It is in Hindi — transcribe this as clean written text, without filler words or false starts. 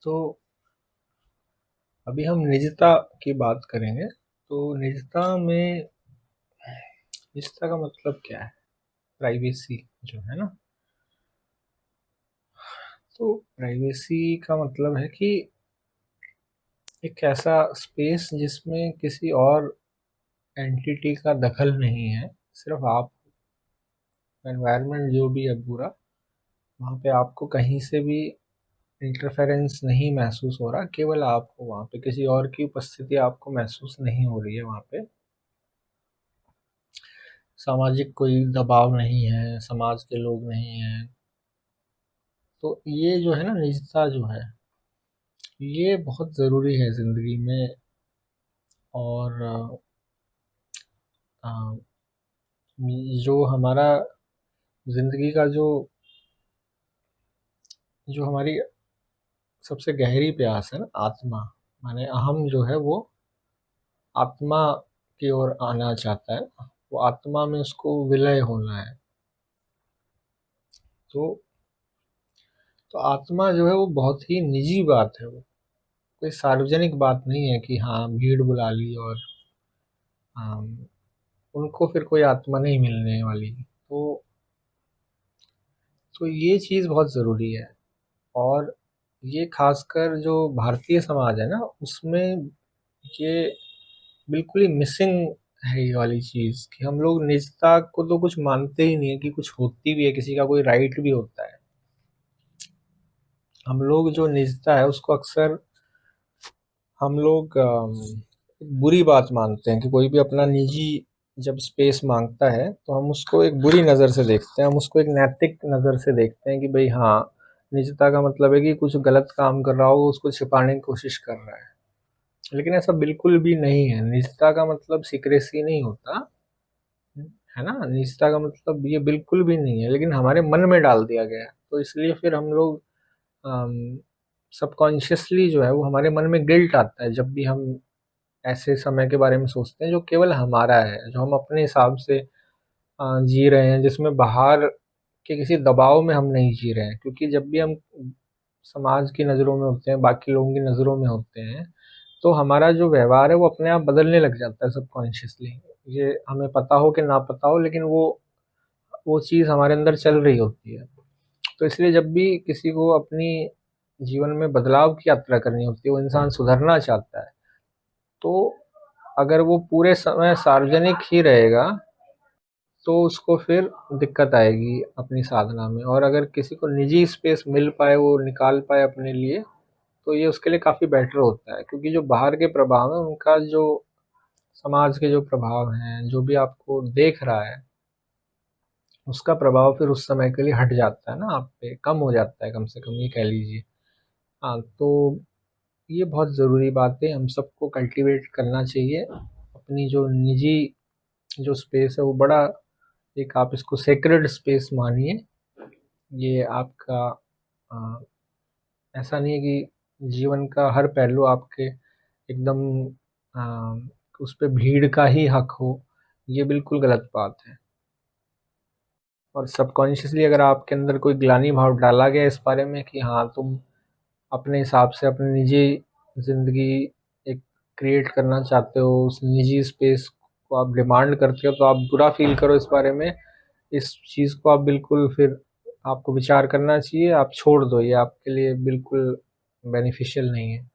तो अभी हम निजता की बात करेंगे। तो निजता का मतलब क्या है? प्राइवेसी जो है ना, तो प्राइवेसी का मतलब है कि एक ऐसा स्पेस जिसमें किसी और एंटिटी का दखल नहीं है। सिर्फ आप, एनवायरनमेंट जो भी है पूरा, वहाँ पे आपको कहीं से भी इंटरफेरेंस नहीं महसूस हो रहा। केवल आपको वहाँ पे किसी और की उपस्थिति आपको महसूस नहीं हो रही है। वहाँ पे सामाजिक कोई दबाव नहीं है, समाज के लोग नहीं हैं। तो ये जो है ना, निजता जो है, ये बहुत ज़रूरी है ज़िंदगी में। और अ, जो हमारा ज़िंदगी का जो जो हमारी सबसे गहरी प्यास है ना, आत्मा, माने अहम जो है, वो आत्मा की ओर आना चाहता है। वो आत्मा में उसको विलय होना है। तो तो आत्मा जो है वो बहुत ही निजी बात है। वो कोई सार्वजनिक बात नहीं है कि हाँ भीड़ बुला ली और उनको फिर कोई आत्मा नहीं मिलने वाली। तो ये चीज़ बहुत ज़रूरी है। और ये खासकर जो भारतीय समाज है ना, उसमें ये बिल्कुल ही मिसिंग है ये वाली चीज़, कि हम लोग निजता को तो कुछ मानते ही नहीं है कि कुछ होती भी है, किसी का कोई राइट भी होता है। हम लोग जो निजता है उसको अक्सर हम लोग बुरी बात मानते हैं, कि कोई भी अपना निजी जब स्पेस मांगता है तो हम उसको एक बुरी नज़र से देखते हैं। हम उसको एक नैतिक नज़र से देखते हैं कि भाई हाँ, निजता का मतलब है कि कुछ गलत काम कर रहा हो उसको छिपाने की कोशिश कर रहा है। लेकिन ऐसा बिल्कुल भी नहीं है। निजता का मतलब सीक्रेसी नहीं होता है ना। निजता का मतलब ये बिल्कुल भी नहीं है, लेकिन हमारे मन में डाल दिया गया है। तो इसलिए फिर हम लोग सबकॉन्शियसली जो है वो हमारे मन में गिल्ट आता है जब भी हम ऐसे समय के बारे में सोचते हैं जो केवल हमारा है, जो हम अपने हिसाब से जी रहे हैं, जिसमें बाहर के किसी दबाव में हम नहीं जी रहे हैं। क्योंकि जब भी हम समाज की नज़रों में होते हैं, बाकी लोगों की नज़रों में होते हैं, तो हमारा जो व्यवहार है वो अपने आप बदलने लग जाता है सबकॉन्शियसली। ये हमें पता हो कि ना पता हो, लेकिन वो चीज़ हमारे अंदर चल रही होती है। तो इसलिए जब भी किसी को अपनी जीवन में बदलाव की यात्रा करनी होती है, वो इंसान सुधरना चाहता है, तो अगर वो पूरे समय सार्वजनिक ही रहेगा तो उसको फिर दिक्कत आएगी अपनी साधना में। और अगर किसी को निजी स्पेस मिल पाए, वो निकाल पाए अपने लिए, तो ये उसके लिए काफ़ी बेटर होता है। क्योंकि जो बाहर के प्रभाव हैं उनका, जो समाज के जो प्रभाव हैं, जो भी आपको देख रहा है, उसका प्रभाव फिर उस समय के लिए हट जाता है ना, आप पे कम हो जाता है, कम से कम ये कह लीजिए। हाँ, तो ये बहुत ज़रूरी बात है, हम सबको कल्टीवेट करना चाहिए। अपनी जो निजी जो स्पेस है वो बड़ा, एक आप इसको सेक्रेड स्पेस मानिए। ये आपका अ, ऐसा नहीं है कि जीवन का हर पहलू आपके एकदम उस पे भीड़ का ही हक हो। ये बिल्कुल गलत बात है। और सबकॉन्शियसली अगर आपके अंदर कोई ग्लानि भाव डाला गया इस बारे में कि हाँ तुम अपने हिसाब से अपनी निजी ज़िंदगी एक क्रिएट करना चाहते हो, उस निजी स्पेस को आप डिमांड करते हो, तो आप बुरा फील करो इस बारे में। इस चीज़ को आप बिल्कुल फिर आपको विचार करना चाहिए। आप छोड़ दो, ये आपके लिए बिल्कुल बेनिफिशियल नहीं है।